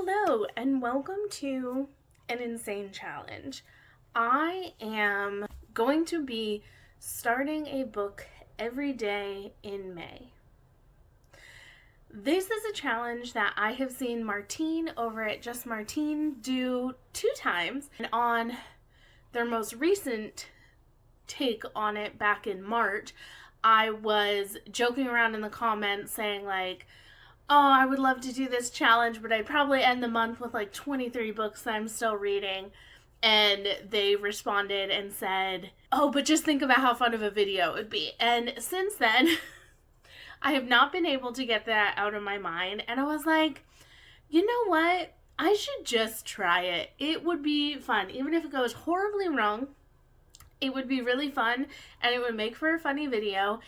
Hello, and welcome to an insane challenge. I am going to be starting a book every day in May. This is a challenge that I have seen Martine over at Just Martine do 2 times. And on their most recent take on it back in March, I was joking around in the comments saying like, oh, I would love to do this challenge, but I'd probably end the month with like 23 books that I'm still reading. And they responded and said, oh, but just think about how fun of a video it would be. And since then, I have not been able to get that out of my mind. And I was like, you know what? I should just try it. It would be fun. Even if it goes horribly wrong, it would be really fun and it would make for a funny video.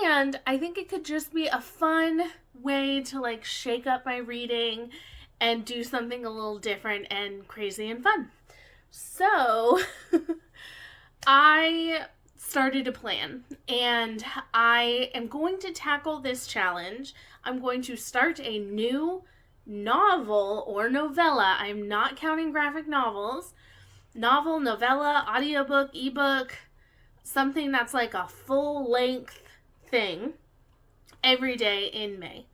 And I think it could just be a fun way to like shake up my reading and do something a little different and crazy and fun. So I started a plan and I am going to tackle this challenge. I'm going to start a new novel or novella. I'm not counting graphic novels. Novel, novella, audiobook, ebook, something that's like a full length thing every day in May.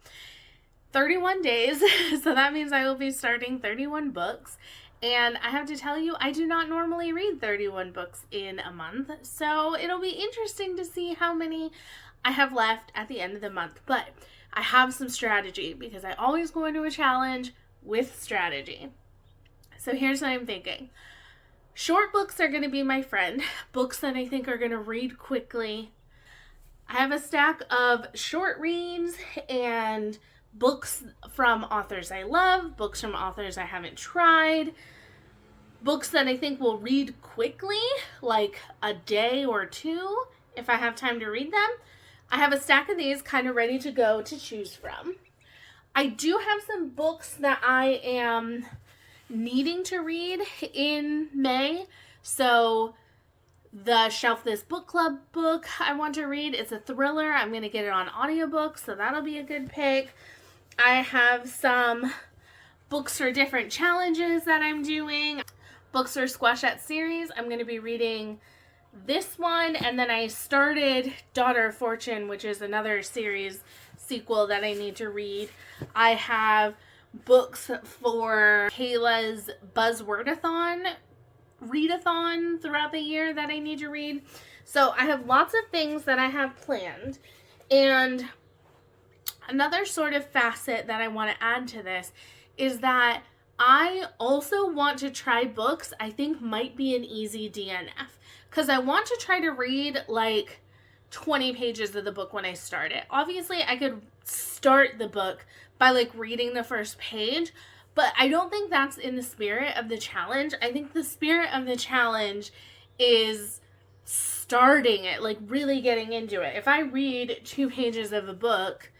31 days, so that means I will be starting 31 books. And I have to tell you, I do not normally read 31 books in a month, so it'll be interesting to see how many I have left at the end of the month. But I have some strategy because I always go into a challenge with strategy. So here's what I'm thinking. Short books are going to be my friend, books that I think are going to read quickly. I have a stack of short reads and books from authors I love, books from authors I haven't tried, books that I think will read quickly, like a day or two if I have time to read them. I have a stack of these kind of ready to go to choose from. I do have some books that I am needing to read in May, so the Shelf This Book Club book I want to read. It's a thriller. I'm going to get it on audiobook, so that'll be a good pick. I have some books for different challenges that I'm doing. Books for Squashette series. I'm going to be reading this one, and then I started Daughter of Fortune, which is another series sequel that I need to read. I have books for Kayla's Buzzwordathon readathon throughout the year that I need to read. So I have lots of things that I have planned. And another sort of facet that I want to add to this is that I also want to try books I think might be an easy DNF. Because I want to try to read like 20 pages of the book when I start it. Obviously, I could start the book by like reading the first page, but I don't think that's in the spirit of the challenge. I think the spirit of the challenge is starting it, like really getting into it. If I read 2 pages of a book,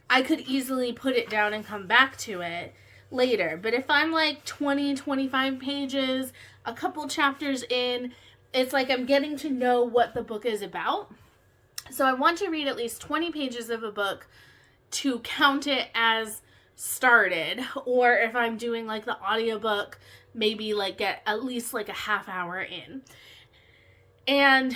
I could easily put it down and come back to it later. But if I'm like 20, 25 pages, a couple chapters in, it's like I'm getting to know what the book is about. So I want to read at least 20 pages of a book to count it as started, or if I'm doing like the audiobook, maybe like get at least like a half hour in. And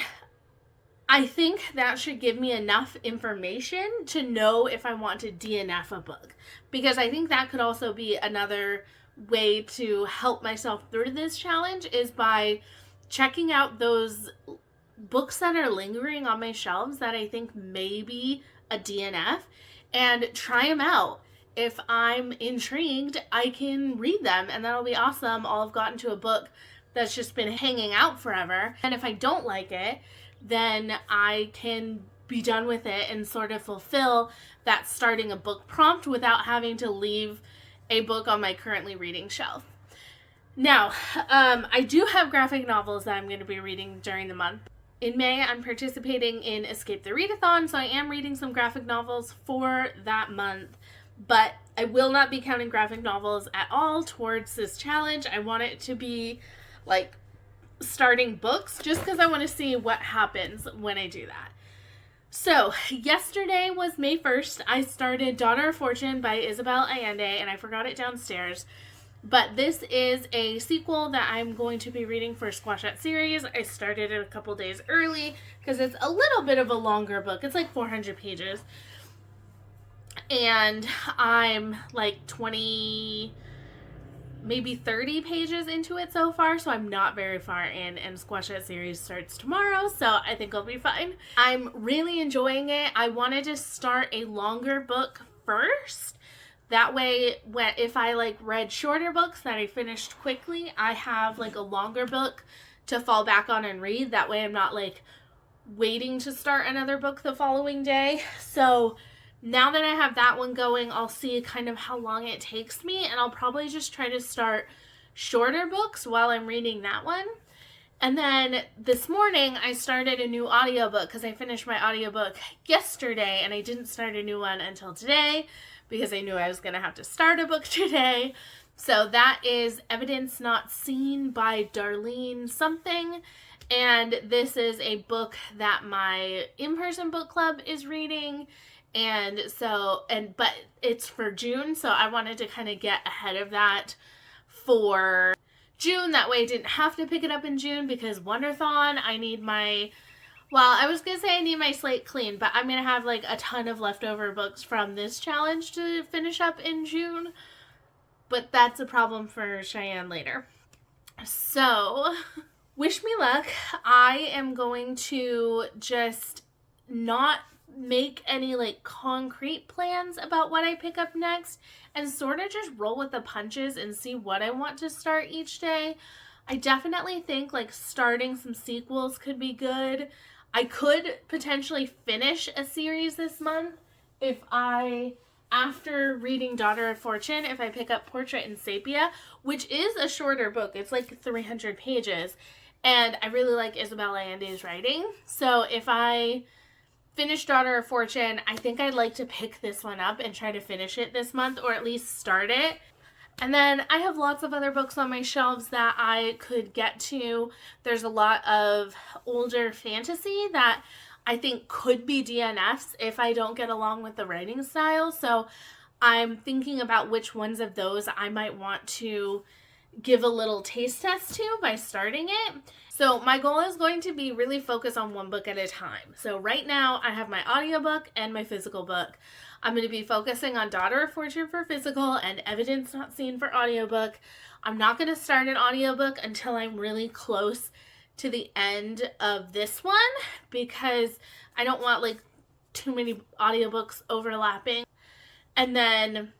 I think that should give me enough information to know if I want to DNF a book, because I think that could also be another way to help myself through this challenge is by checking out those books that are lingering on my shelves that I think may be a DNF and try them out. If I'm intrigued, I can read them and that'll be awesome. I'll have gotten to a book that's just been hanging out forever. And if I don't like it, then I can be done with it and sort of fulfill that starting a book prompt without having to leave a book on my currently reading shelf. Now, I do have graphic novels that I'm going to be reading during the month. In May, I'm participating in Escape the Readathon, so I am reading some graphic novels for that month. But I will not be counting graphic novels at all towards this challenge. I want it to be like starting books just because I want to see what happens when I do that. So yesterday was May 1st. I started Daughter of Fortune by Isabel Allende and I forgot it downstairs. But this is a sequel that I'm going to be reading for Squashette series. I started it a couple days early because it's a little bit of a longer book. It's like 400 pages. And I'm like 20, maybe 30 pages into it so far, so I'm not very far in, and Squashette series starts tomorrow, so I think I'll be fine. I'm really enjoying it. I wanted to start a longer book first. That way, if I like read shorter books that I finished quickly, I have like a longer book to fall back on and read. That way I'm not like waiting to start another book the following day. So now that I have that one going, I'll see kind of how long it takes me, and I'll probably just try to start shorter books while I'm reading that one. And then this morning I started a new audiobook because I finished my audiobook yesterday and I didn't start a new one until today because I knew I was going to have to start a book today. So that is Evidence Not Seen by Darlene something. And this is a book that my in-person book club is reading. But it's for June, so I wanted to kind of get ahead of that for June. That way I didn't have to pick it up in June because Wonderthon, I need my slate clean, but I'm going to have like a ton of leftover books from this challenge to finish up in June. But that's a problem for Cheyenne later. So, wish me luck. I am going to just not make any like concrete plans about what I pick up next and sort of just roll with the punches and see what I want to start each day. I definitely think like starting some sequels could be good. I could potentially finish a series this month if after reading Daughter of Fortune, if I pick up Portrait in Sepia, which is a shorter book. It's like 300 pages. And I really like Isabel Allende's writing. So if I finish Daughter of Fortune, I think I'd like to pick this one up and try to finish it this month, or at least start it. And then I have lots of other books on my shelves that I could get to. There's a lot of older fantasy that I think could be DNFs if I don't get along with the writing style. So I'm thinking about which ones of those I might want to give a little taste test to by starting it. So my goal is going to be really focus on one book at a time. So right now I have my audiobook and my physical book. I'm going to be focusing on Daughter of Fortune for physical and Evidence Not Seen for audiobook. I'm not going to start an audiobook until I'm really close to the end of this one because I don't want like too many audiobooks overlapping. And then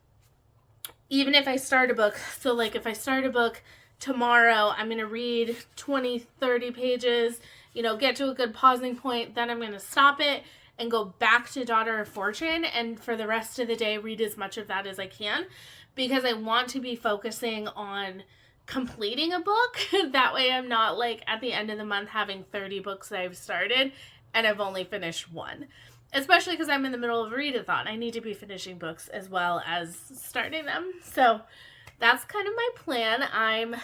even if I start a book, so like if I start a book tomorrow, I'm going to read 20, 30 pages, get to a good pausing point, then I'm going to stop it and go back to Daughter of Fortune, and for the rest of the day read as much of that as I can because I want to be focusing on completing a book. That way I'm not like at the end of the month having 30 books that I've started and I've only finished one. Especially because I'm in the middle of a readathon. I need to be finishing books as well as starting them. So that's kind of my plan. I'm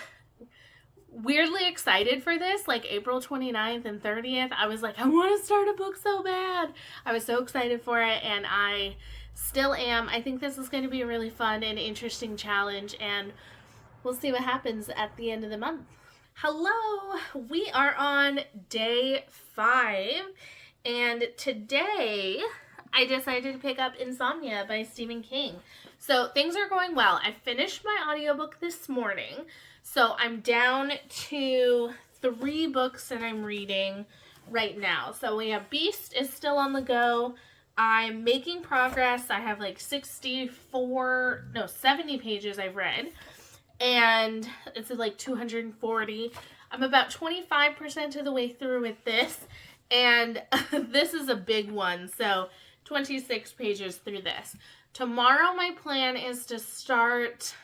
weirdly excited for this. Like April 29th and 30th, I was like, I want to start a book so bad. I was so excited for it, and I still am. I think this is going to be a really fun and interesting challenge, and we'll see what happens at the end of the month. Hello! We are on day 5, and today I decided to pick up Insomnia by Stephen King. So things are going well. I finished my audiobook this morning, so I'm down to 3 books that I'm reading right now. So we have Beast is still on the go. I'm making progress. I have like 70 pages I've read, and it's like 240. I'm about 25% of the way through with this, and this is a big one, so 26 pages through this. Tomorrow my plan is to start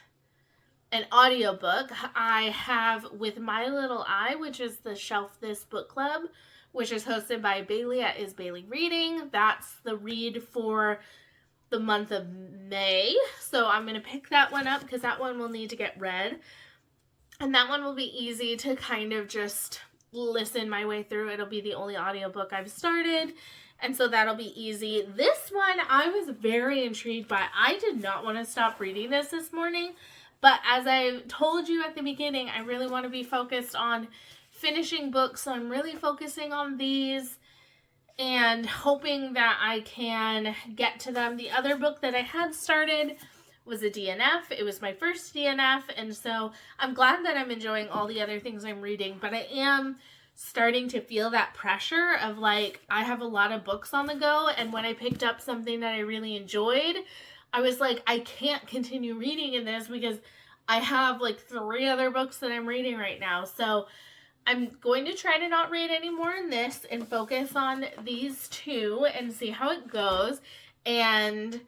an audiobook I have with My Little Eye, which is the Shelf This book club, which is hosted by Bailey at Is Bailey Reading. That's the read for the month of May. So I'm going to pick that one up because that one will need to get read. And that one will be easy to kind of just listen my way through. It'll be the only audiobook I've started. And so that'll be easy. This one I was very intrigued by. I did not want to stop reading this morning, But as I told you at the beginning, I really want to be focused on finishing books, so I'm really focusing on these and hoping that I can get to them. The other book that I had started was a DNF. It was my first DNF, and so I'm glad that I'm enjoying all the other things I'm reading, but I am starting to feel that pressure of like, I have a lot of books on the go, and when I picked up something that I really enjoyed, I was like, I can't continue reading in this because I have like 3 other books that I'm reading right now. So I'm going to try to not read any more in this and focus on these 2 and see how it goes. And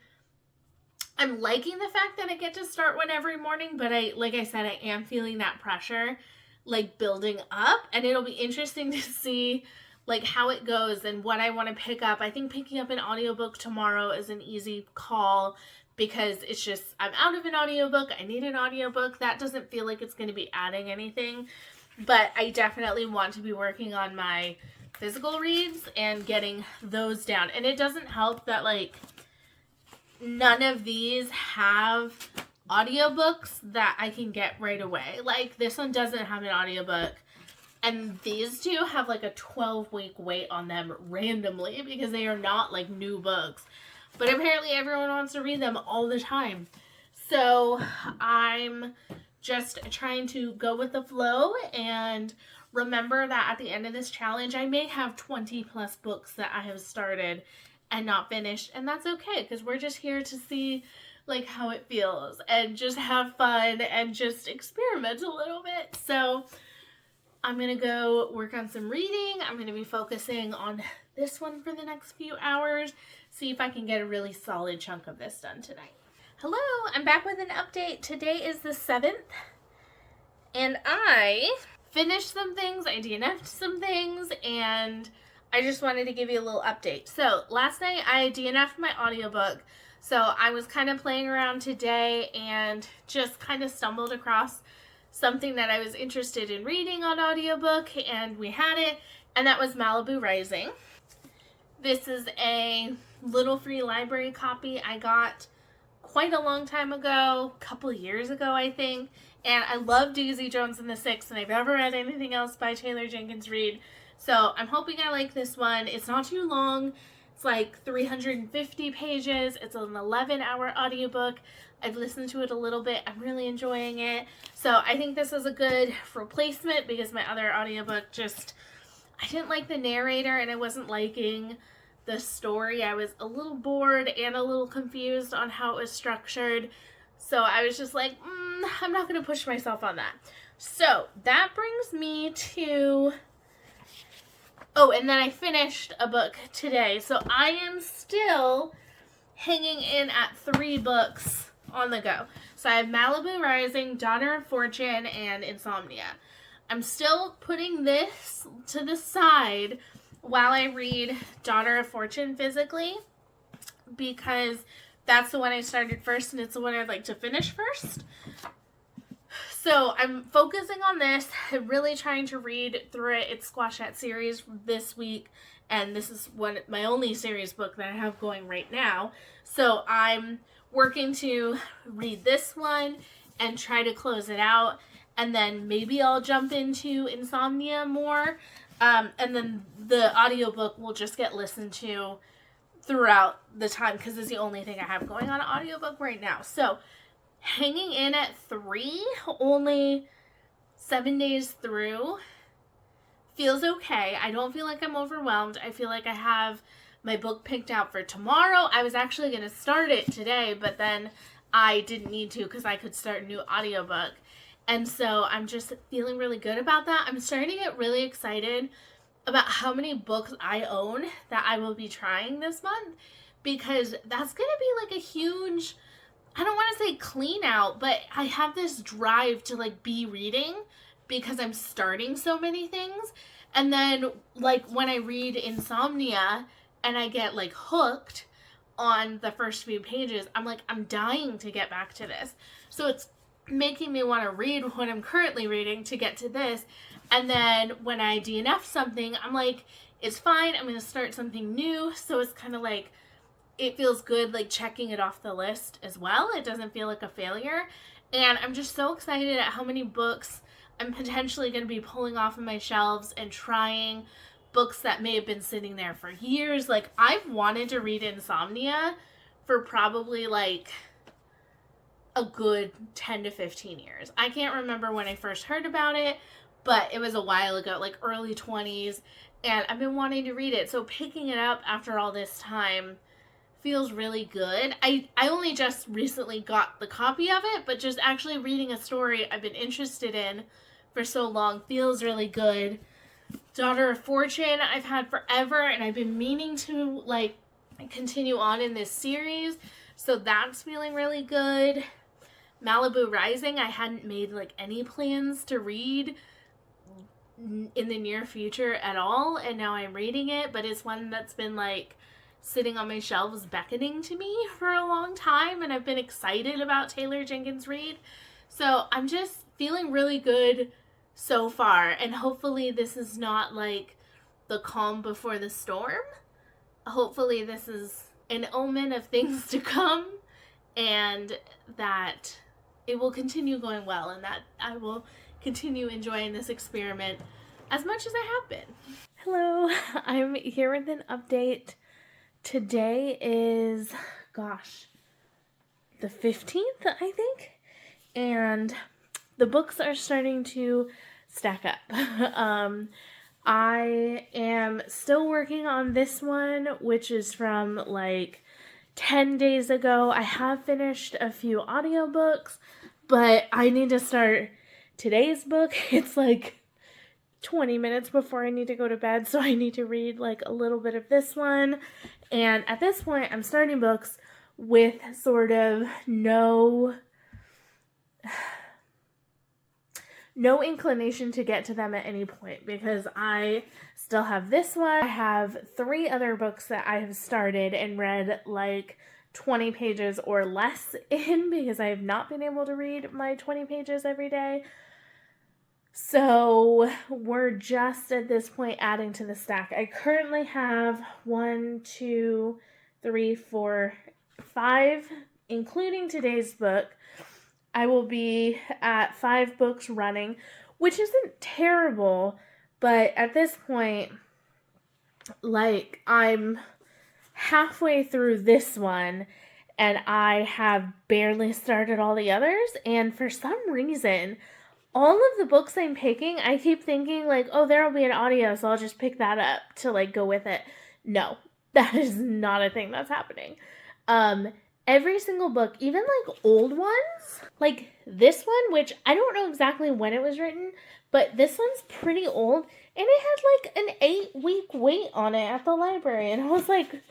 I'm liking the fact that I get to start one every morning, but like I said, I am feeling that pressure like building up, and it'll be interesting to see like how it goes and what I want to pick up. I think picking up an audiobook tomorrow is an easy call because it's just, I'm out of an audiobook. I need an audiobook. That doesn't feel like it's going to be adding anything, but I definitely want to be working on my physical reads and getting those down. And it doesn't help that like none of these have audiobooks that I can get right away. Like this one doesn't have an audiobook, and these 2 have like a 12-week wait on them randomly because they are not like new books. But apparently everyone wants to read them all the time. So I'm just trying to go with the flow and remember that at the end of this challenge, I may have 20 plus books that I have started and not finished, and that's okay because we're just here to see like how it feels and just have fun and just experiment a little bit. So I'm gonna go work on some reading. I'm gonna be focusing on this one for the next few hours, see if I can get a really solid chunk of this done tonight. Hello, I'm back with an update. Today is the 7th, and I finished some things, I DNF'd some things, and I just wanted to give you a little update. So last night I DNF'd my audiobook. So I was kind of playing around today and just kind of stumbled across something that I was interested in reading on audiobook, and we had it, and that was Malibu Rising. This is a little free library copy I got quite a long time ago, a couple years ago I think, and I love Daisy Jones and the Six, and I've never read anything else by Taylor Jenkins Reid. So I'm hoping I like this one. It's not too long. It's like 350 pages. It's an 11-hour audiobook. I've listened to it a little bit. I'm really enjoying it. So I think this is a good replacement because my other audiobook just, I didn't like the narrator and I wasn't liking the story. I was a little bored and a little confused on how it was structured. So I was just like, I'm not going to push myself on that. So that brings me to... Oh, and then I finished a book today. So I am still hanging in at 3 books on the go. So I have Malibu Rising, Daughter of Fortune, and Insomnia. I'm still putting this to the side while I read Daughter of Fortune physically because that's the one I started first and it's the one I'd like to finish first. So I'm focusing on this. I'm really trying to read through it. It's Squash That series this week, and this is my only series book that I have going right now. So I'm working to read this one and try to close it out, and then maybe I'll jump into Insomnia more, and then the audiobook will just get listened to throughout the time because it's the only thing I have going on audiobook right now. So hanging in at 3, only 7 days through, feels okay. I don't feel like I'm overwhelmed. I feel like I have my book picked out for tomorrow. I was actually going to start it today, but then I didn't need to because I could start a new audiobook. And so I'm just feeling really good about that. I'm starting to get really excited about how many books I own that I will be trying this month because that's going to be like a huge... I don't want to say clean out, but I have this drive to like be reading because I'm starting so many things. And then like when I read Insomnia and I get like hooked on the first few pages, I'm like, I'm dying to get back to this. So it's making me want to read what I'm currently reading to get to this. And then when I DNF something, I'm like, it's fine. I'm going to start something new. So it's kind of like, it feels good like checking it off the list as well. It doesn't feel like a failure. And I'm just so excited at how many books I'm potentially going to be pulling off of my shelves and trying books that may have been sitting there for years. Like, I've wanted to read Insomnia for probably like a good 10 to 15 years. I can't remember when I first heard about it, but it was a while ago, like early 20s, and I've been wanting to read it. So picking it up after all this time feels really good. I only just recently got the copy of it, but just actually reading a story I've been interested in for so long feels really good. Daughter of Fortune I've had forever, and I've been meaning to like continue on in this series, so that's feeling really good. Malibu Rising, I hadn't made like any plans to read in the near future at all, and now I'm reading it, but it's one that's been like sitting on my shelves beckoning to me for a long time, and I've been excited about Taylor Jenkins Reid. So I'm just feeling really good so far, and hopefully this is not like the calm before the storm. Hopefully this is an omen of things to come, and that it will continue going well, and that I will continue enjoying this experiment as much as I have been. Hello, I'm here with an update. Today is, the 15th, I think, and the books are starting to stack up. I am still working on this one, which is from like 10 days ago. I have finished a few audiobooks, but I need to start today's book. It's like 20 minutes before I need to go to bed, so I need to read like a little bit of this one. And at this point, I'm starting books with sort of no inclination to get to them at any point, because I still have this one. I have 3 other books that I have started and read like 20 pages or less in, because I have not been able to read my 20 pages every day. So we're just at this point adding to the stack. I currently have 1, 2, 3, 4, 5, including today's book. I will be at 5 books running, which isn't terrible, but at this point, like, I'm halfway through this one, and I have barely started all the others, and for some reason, all of the books I'm picking, I keep thinking, like, oh, there'll be an audio, so I'll just pick that up to, like, go with it. No, that is not a thing that's happening. Every single book, even like old ones, like this one, which I don't know exactly when it was written, but this one's pretty old, and it had like an 8-week wait on it at the library, and I was like,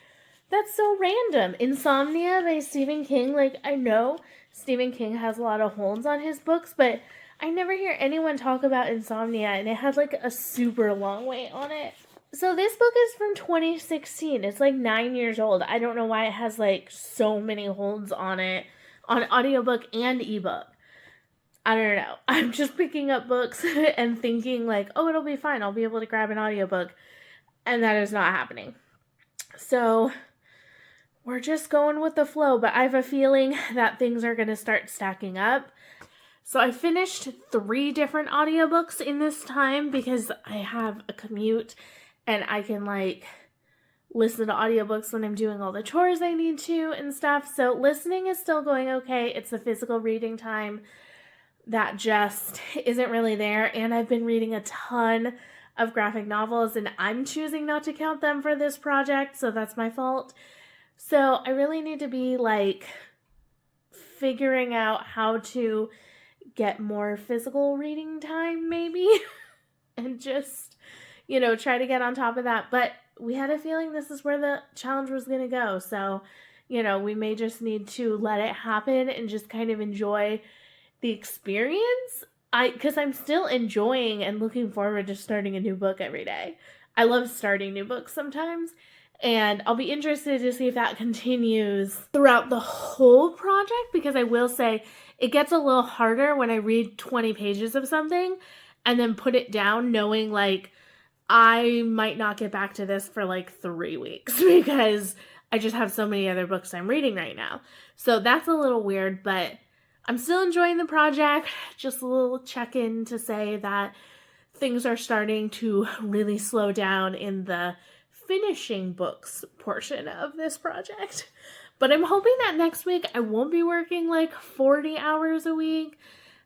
that's so random. Insomnia by Stephen King, like, I know Stephen King has a lot of holds on his books, but I never hear anyone talk about Insomnia, and it had like a super long wait on it. So this book is from 2016. It's like 9 years old. I don't know why it has like so many holds on it, on audiobook and ebook. I don't know. I'm just picking up books and thinking like, oh, it'll be fine. I'll be able to grab an audiobook. And that is not happening. So we're just going with the flow, but I have a feeling that things are going to start stacking up. So I finished 3 different audiobooks in this time because I have a commute and I can like listen to audiobooks when I'm doing all the chores I need to and stuff. So listening is still going okay. It's the physical reading time that just isn't really there. And I've been reading a ton of graphic novels, and I'm choosing not to count them for this project, so that's my fault. So I really need to be like figuring out how to get more physical reading time maybe and just, you know, try to get on top of that. But we had a feeling this is where the challenge was going to go. So, you know, we may just need to let it happen and just kind of enjoy the experience. Because I'm still enjoying and looking forward to starting a new book every day. I love starting new books sometimes. And I'll be interested to see if that continues throughout the whole project, because I will say it gets a little harder when I read 20 pages of something and then put it down knowing like I might not get back to this for like 3 weeks because I just have so many other books I'm reading right now. So that's a little weird, but I'm still enjoying the project. Just a little check-in to say that things are starting to really slow down in the finishing books portion of this project. But I'm hoping that next week I won't be working like 40 hours a week.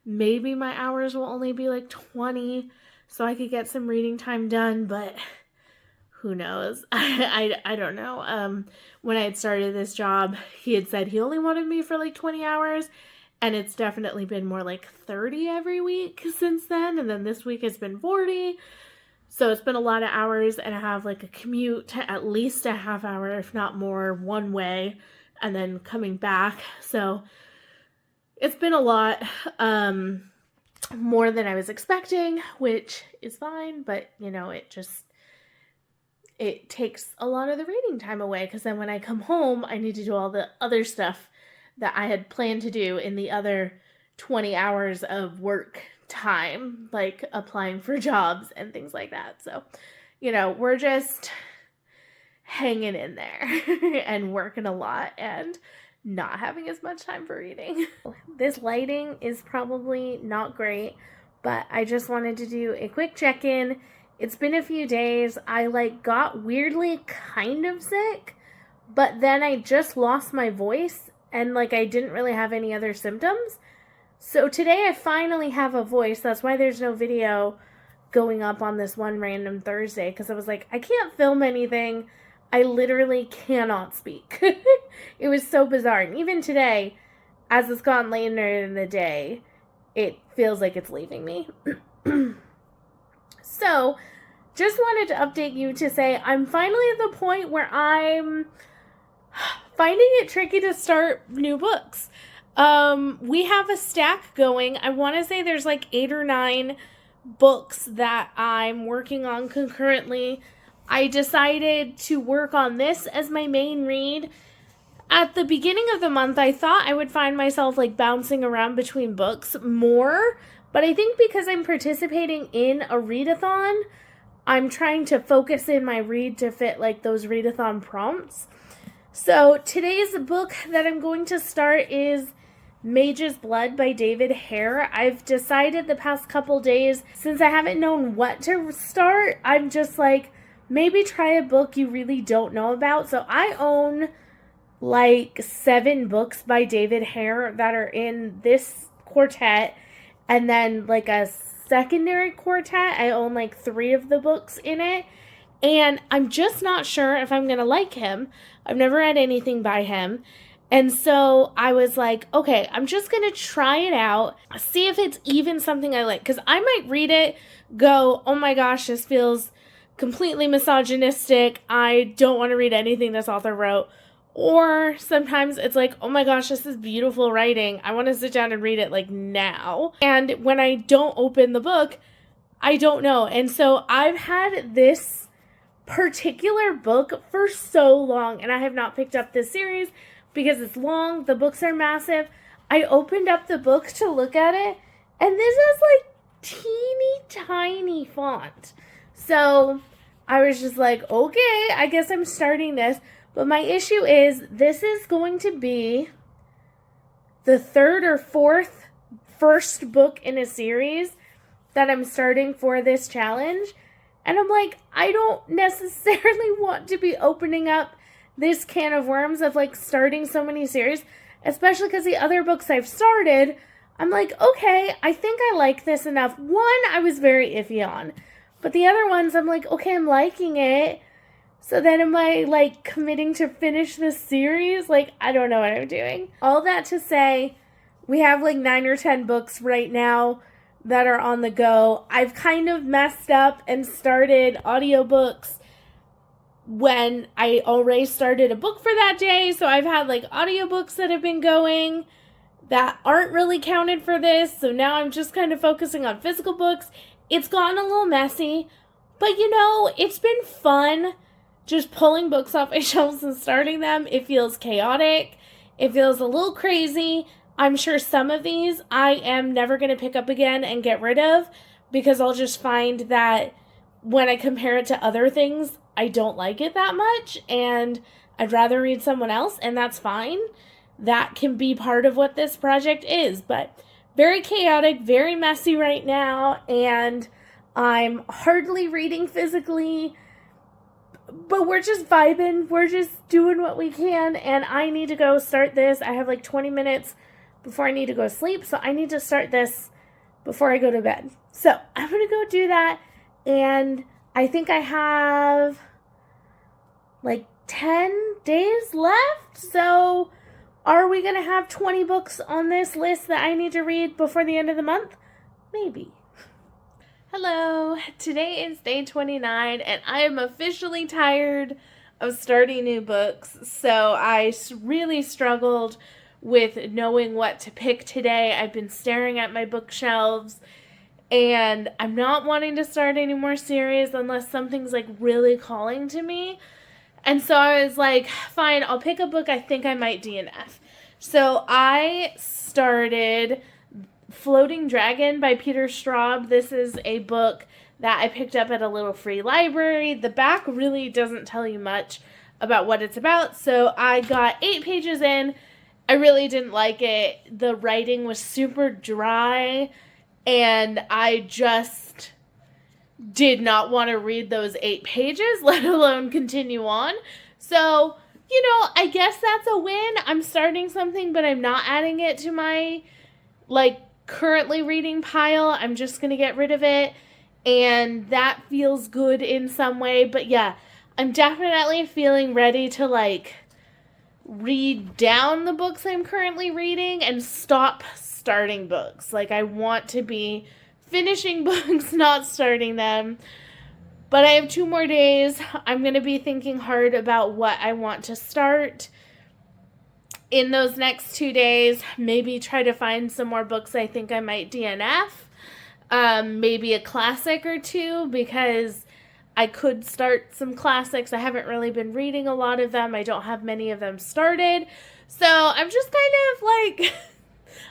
Maybe my hours will only be like 20 so I could get some reading time done, but who knows? I don't know. When I had started this job, he had said he only wanted me for like 20 hours, and it's definitely been more like 30 every week since then, and then this week has been 40. So it's been a lot of hours, and I have like a commute, at least a half hour, if not more, one way, and then coming back. So it's been a lot, more than I was expecting, which is fine, but you know, it takes a lot of the reading time away, because then when I come home, I need to do all the other stuff that I had planned to do in the other 20 hours of work time, like applying for jobs and things like that. So, you know, we're just hanging in there and working a lot and not having as much time for reading. This lighting is probably not great, but I just wanted to do a quick check-in. It's been a few days. I got weirdly kind of sick, but then I just lost my voice and I didn't really have any other symptoms. So today I finally have a voice. That's why there's no video going up on this one random Thursday, because I was like, I can't film anything. I literally cannot speak. It was so bizarre. And even today, as it's gone later in the day, it feels like it's leaving me. So, just wanted to update you to say I'm finally at the point where I'm finding it tricky to start new books. We have a stack going. I want to say there's 8 or 9 books that I'm working on concurrently. I decided to work on this as my main read. At the beginning of the month, I thought I would find myself bouncing around between books more, but I think because I'm participating in a readathon, I'm trying to focus in my read to fit those readathon prompts. So today's book that I'm going to start is Mage's Blood by David Hare. I've decided the past couple days, since I haven't known what to start, I'm just maybe try a book you really don't know about. So I own 7 books by David Hare that are in this quartet, and then a secondary quartet. I own 3 of the books in it, and I'm just not sure if I'm gonna like him. I've never read anything by him, and so I was okay, I'm just gonna try it out, see if it's even something I like, because I might read it, go, oh my gosh, this feels completely misogynistic, I don't want to read anything this author wrote. Or sometimes it's oh my gosh, this is beautiful writing, I want to sit down and read it now. And when I don't open the book, I don't know. And so I've had this particular book for so long, and I have not picked up this series because it's long, the books are massive. I opened up the book to look at it, and this is teeny tiny font. So I was just okay, I guess I'm starting this. But my issue is, this is going to be the 3rd or 4th first book in a series that I'm starting for this challenge. And I'm I don't necessarily want to be opening up this can of worms of starting so many series, especially because the other books I've started, I'm okay, I think I like this enough. One, I was very iffy on. But the other ones, I'm okay, I'm liking it. So then am I, committing to finish this series? I don't know what I'm doing. All that to say, we have, 9 or 10 books right now that are on the go. I've kind of messed up and started audiobooks when I already started a book for that day. So I've had, audiobooks that have been going that aren't really counted for this. So now I'm just kind of focusing on physical books. It's gotten a little messy, but, it's been fun. Just pulling books off my shelves and starting them. It feels chaotic. It feels a little crazy. I'm sure some of these I am never going to pick up again and get rid of, because I'll just find that when I compare it to other things, I don't like it that much, and I'd rather read someone else, and that's fine. that can be part of what this project is. But very chaotic, very messy right now, and I'm hardly reading physically, but we're just vibing. We're just doing what we can, and I need to go start this. I have like 20 minutes before I need to go to sleep, so I need to start this before I go to bed. So I'm going to go do that, and I think I have like 10 days left, so are we going to have 20 books on this list that I need to read before the end of the month? Maybe. Hello, today is day 29, and I am officially tired of starting new books, so I really struggled with knowing what to pick today. I've been staring at my bookshelves, and I'm not wanting to start any more series unless something's like really calling to me, and so I was like, fine, I'll pick a book I think I might DNF. So I started Floating Dragon by Peter Straub. This is a book that I picked up at a little free library. The back really doesn't tell you much about what it's about, so I got 8 pages in. I really didn't like it. The writing was super dry, and I just did not want to read those 8 pages, let alone continue on. So, I guess that's a win. I'm starting something, but I'm not adding it to my, currently reading pile. I'm just going to get rid of it, and that feels good in some way. But yeah, I'm definitely feeling ready to read down the books I'm currently reading and stop starting books. I want to be finishing books, not starting them. But I have 2 more days. I'm going to be thinking hard about what I want to start in those next 2 days. Maybe try to find some more books I think I might DNF. Maybe a classic or 2, because I could start some classics. I haven't really been reading a lot of them. I don't have many of them started. So I'm just kind of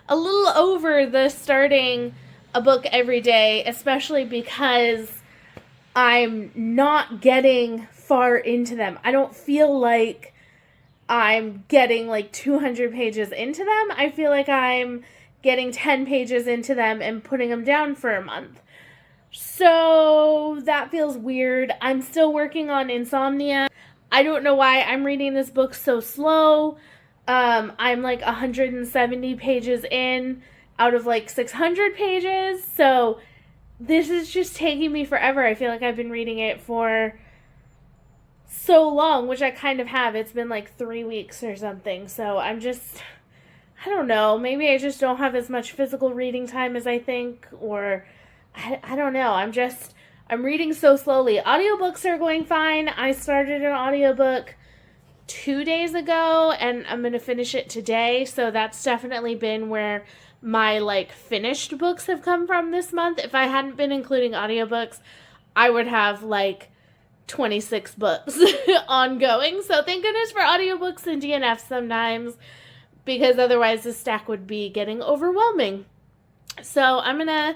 a little over the starting a book every day, especially because I'm not getting far into them. I don't feel like I'm getting 200 pages into them. I feel like I'm getting 10 pages into them and putting them down for a month. So that feels weird. I'm still working on Insomnia. I don't know why I'm reading this book so slow. I'm 170 pages in out of 600 pages. So this is just taking me forever. I feel like I've been reading it for so long, which I kind of have. It's been 3 weeks or something. So I don't know. Maybe I just don't have as much physical reading time as I think, or I don't know. I'm reading so slowly. Audiobooks are going fine. I started an audiobook 2 days ago, and I'm going to finish it today. So that's definitely been where my finished books have come from this month. If I hadn't been including audiobooks, I would have 26 books ongoing. So thank goodness for audiobooks and DNF sometimes, because otherwise the stack would be getting overwhelming. So I'm going to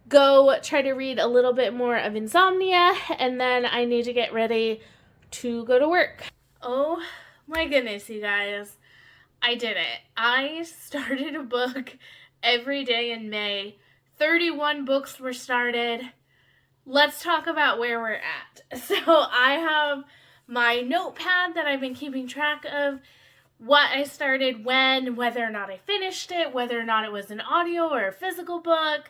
go try to read a little bit more of Insomnia, and then I need to get ready to go to work. Oh my goodness, you guys. I did it. I started a book every day in May. 31 books were started. Let's talk about where we're at. So I have my notepad that I've been keeping track of what I started when, whether or not I finished it, whether or not it was an audio or a physical book.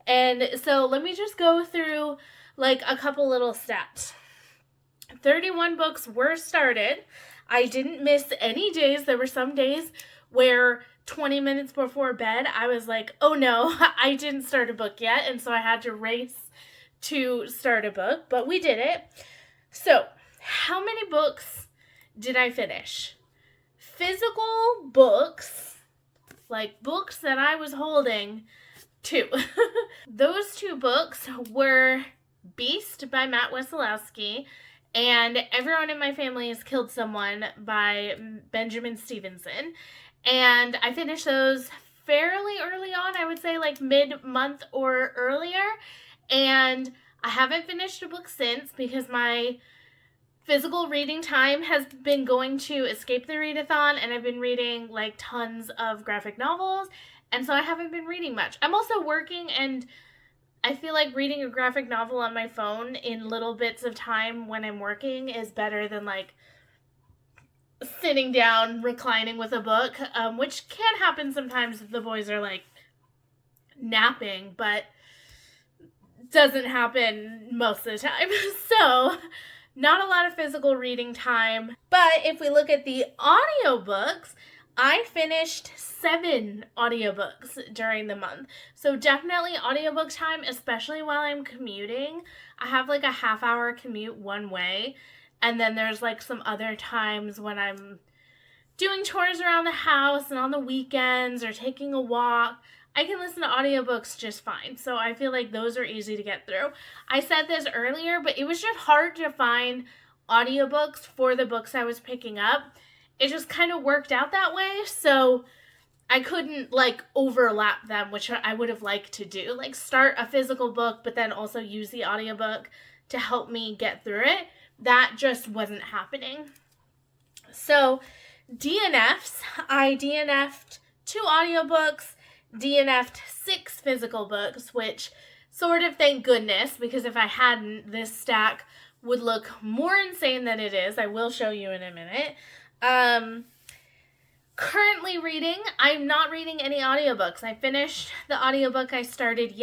And so let me just go through a couple little steps. 31 books were started. I didn't miss any days. There were some days where 20 minutes before bed, I was like, oh no, I didn't start a book yet. And so I had to race to start a book, but we did it. So how many books did I finish? Physical books, books that I was holding, 2. Those 2 books were Beast by Matt Wesolowski and Everyone in My Family Has Killed Someone by Benjamin Stevenson. And I finished those fairly early on, I would say mid-month or earlier. And I haven't finished a book since because my Physical reading time has been going to Escape the Readathon, and I've been reading like tons of graphic novels, and so I haven't been reading much. I'm also working, and I feel like reading a graphic novel on my phone in little bits of time when I'm working is better than like sitting down, reclining with a book, which can happen sometimes if the boys are like napping, but doesn't happen most of the time. So, not a lot of physical reading time. But if we look at the audiobooks, I finished 7 audiobooks during the month. So definitely audiobook time, especially while I'm commuting. I have like a half-hour commute one way. And then there's like some other times when I'm doing chores around the house and on the weekends or taking a walk. I can listen to audiobooks just fine. So I feel like those are easy to get through. I said this earlier, but it was just hard to find audiobooks for the books I was picking up. It just kind of worked out that way. So I couldn't like overlap them, which I would have liked to do. Like start a physical book, but then also use the audiobook to help me get through it. That just wasn't happening. So DNFs, I DNF'd 2 audiobooks, DNF'd 6 physical books, which sort of thank goodness, because if I hadn't, this stack would look more insane than it is. I will show you in a minute. Currently reading, I'm not reading any audiobooks. I finished the audiobook I started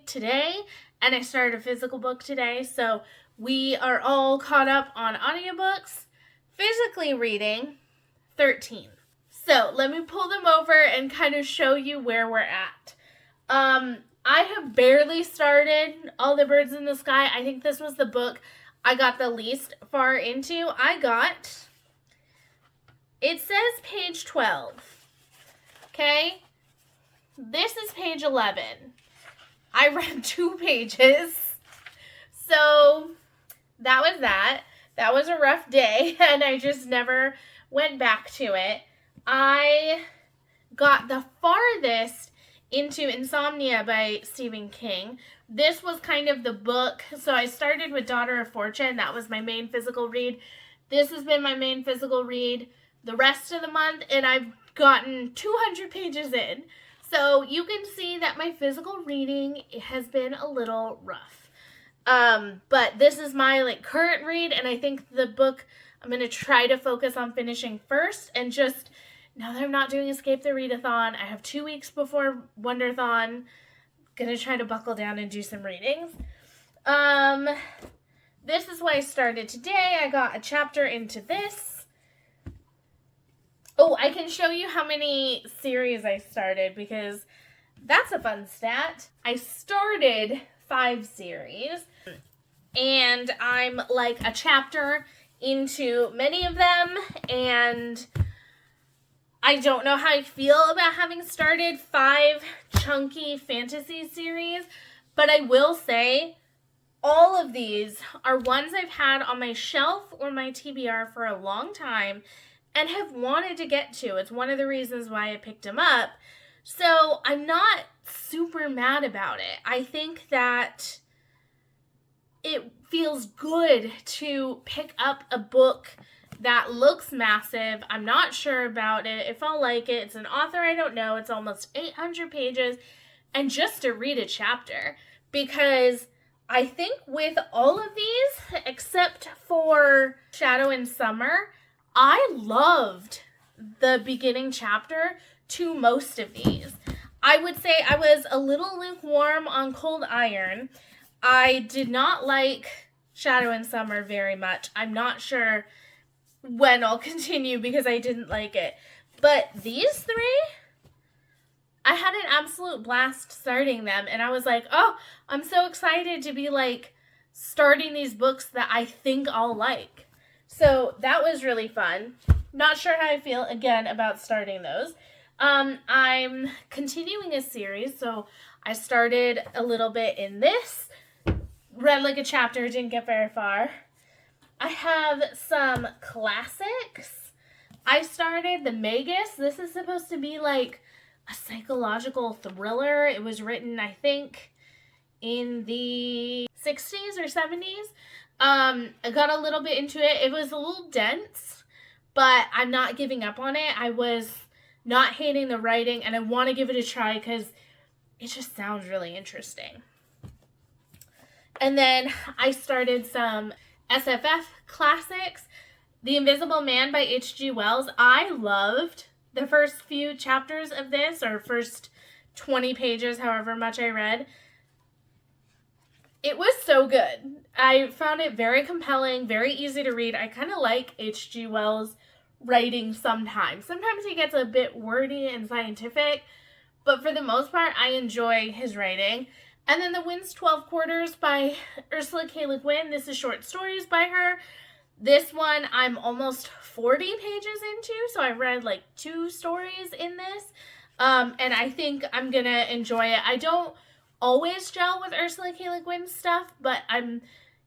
today, and I started a physical book today, so we are all caught up on audiobooks. Physically reading, 13. So let me pull them over and kind of show you where we're at. I have barely started All the Birds in the Sky. I think this was the book I got the least far into. It says page 12. Okay? This is page 11. I read 2 pages. So that was that. That was a rough day, and I just never went back to it. I got the farthest into Insomnia by Stephen King. This was kind of the book. So I started with Daughter of Fortune. That was my main physical read. This has been my main physical read the rest of the month, and I've gotten 200 pages in. So you can see that my physical reading has been a little rough. But this is my like current read, and I think the book I'm going to try to focus on finishing first, and just now that I'm not doing Escape the Readathon, I have 2 weeks before Wonderthon, going to try to buckle down and do some readings. This is what I started today. I got a chapter into this. Oh, I can show you how many series I started, because that's a fun stat. I started 5 series, and I'm like a chapter into many of them, and I don't know how I feel about having started 5 chunky fantasy series, but I will say all of these are ones I've had on my shelf or my TBR for a long time and have wanted to get to. It's one of the reasons why I picked them up. So I'm not super mad about it. I think that it feels good to pick up a book that looks massive. I'm not sure about it, if I'll like it. It's an author I don't know. It's almost 800 pages. And just to read a chapter. Because I think with all of these, except for Shadow in Summer, I loved the beginning chapter to most of these. I would say I was a little lukewarm on Cold Iron. I did not like Shadow in Summer very much. I'm not sure when I'll continue because I didn't like it. But these 3, I had an absolute blast starting them. And I was like, oh, I'm so excited to be like starting these books that I think I'll like. So that was really fun. Not sure how I feel, again, about starting those. I'm continuing a series, so I started a little bit in this, read like a chapter, didn't get very far. I have some classics. I started The Magus. This is supposed to be like a psychological thriller. It was written, I think, in the 60s or 70s. I got a little bit into it. It was a little dense, but I'm not giving up on it. I was not hating the writing, and I want to give it a try because it just sounds really interesting. And then I started some SFF classics. The Invisible Man by H.G. Wells. I loved the first few chapters of this, or first 20 pages, however much I read. It was so good. I found it very compelling, very easy to read. I kind of like H.G. Wells' writing sometimes. Sometimes he gets a bit wordy and scientific, but for the most part, I enjoy his writing. And then The Wind's 12 Quarters by Ursula K. Le Guin. This is short stories by her. This one I'm almost 40 pages into, so I've read like 2 stories in this. And I think I'm going to enjoy it. I don't always gel with Ursula K. Le Guin's stuff, but I'm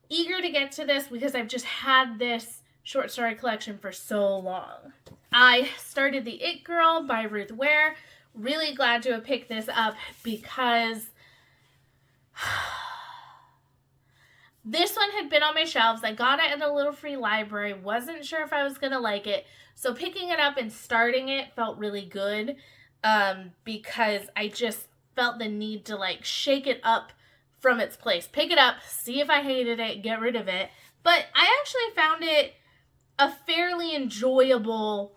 eager to get to this because I've just had this short story collection for so long. I started The It Girl by Ruth Ware. Really glad to have picked this up because this one had been on my shelves. I got it at a little free library. Wasn't sure if I was going to like it. So picking it up and starting it felt really good because I just felt the need to like shake it up from its place. Pick it up, see if I hated it, get rid of it. But I actually found it a fairly enjoyable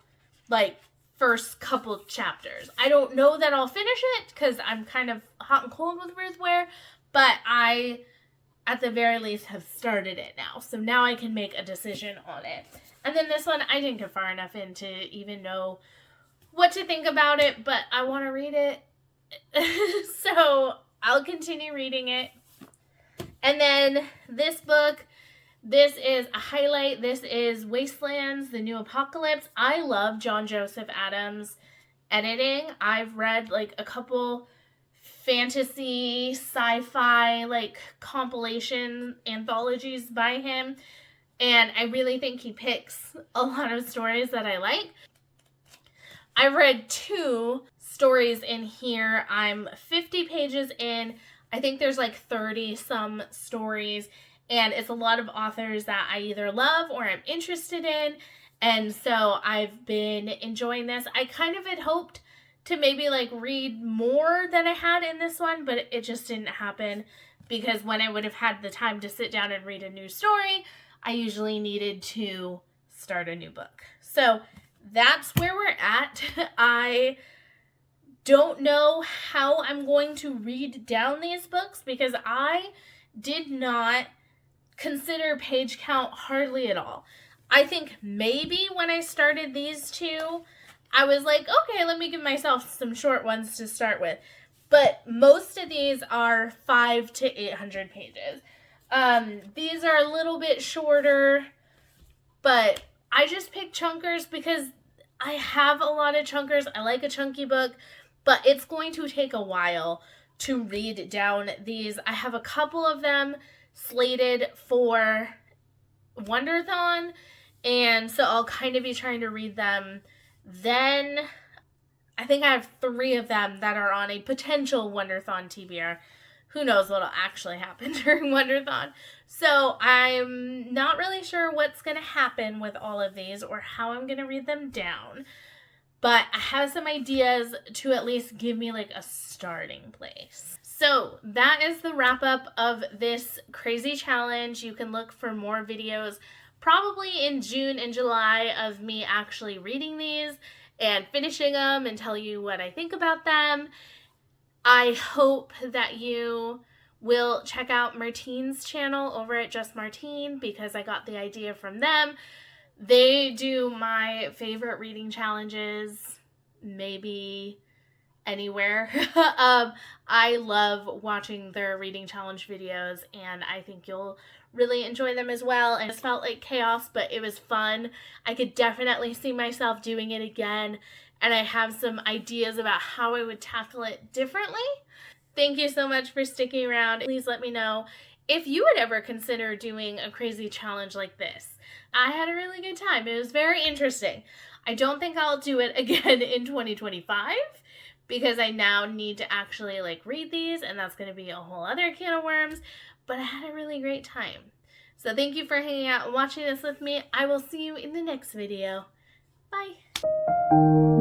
like first couple chapters. I don't know that I'll finish it because I'm kind of hot and cold with Ruth Ware, but I at the very least have started it now. So now I can make a decision on it. And then this one, I didn't get far enough in to even know what to think about it, but I want to read it. So I'll continue reading it. And then this book, this is a highlight. This is Wastelands, The New Apocalypse. I love John Joseph Adams' editing. I've read like a couple fantasy, sci-fi, like compilation anthologies by him. And I really think he picks a lot of stories that I like. I've read 2 stories in here. I'm 50 pages in. I think there's like 30 some stories. And it's a lot of authors that I either love or I'm interested in. And so I've been enjoying this. I kind of had hoped to maybe like read more than I had in this one, but it just didn't happen because when I would have had the time to sit down and read a new story, I usually needed to start a new book. So that's where we're at. I don't know how I'm going to read down these books because I did not consider page count hardly at all. I think maybe when I started these 2, I was like, okay, let me give myself some short ones to start with. But most of these are 500 to 800 pages. These are a little bit shorter, but I just picked chunkers because I have a lot of chunkers. I like a chunky book, but it's going to take a while to read down these. I have a couple of them slated for Wonderthon, and so I'll kind of be trying to read them. Then I think I have 3 of them that are on a potential Wonderthon TBR. Who knows what'll actually happen during Wonderthon. So I'm not really sure what's going to happen with all of these or how I'm going to read them down. But I have some ideas to at least give me like a starting place. So that is the wrap up of this crazy challenge. You can look for more videos probably in June and July of me actually reading these and finishing them and tell you what I think about them. I hope that you will check out Martine's channel over at Just Martine because I got the idea from them. They do my favorite reading challenges, maybe anywhere. I love watching their reading challenge videos and I think you'll really enjoy them as well. And it felt like chaos, but it was fun. I could definitely see myself doing it again. And I have some ideas about how I would tackle it differently. Thank you so much for sticking around. Please let me know if you would ever consider doing a crazy challenge like this. I had a really good time. It was very interesting. I don't think I'll do it again in 2025 because I now need to actually like read these and that's going to be a whole other can of worms, but I had a really great time. So thank you for hanging out and watching this with me. I will see you in the next video. Bye.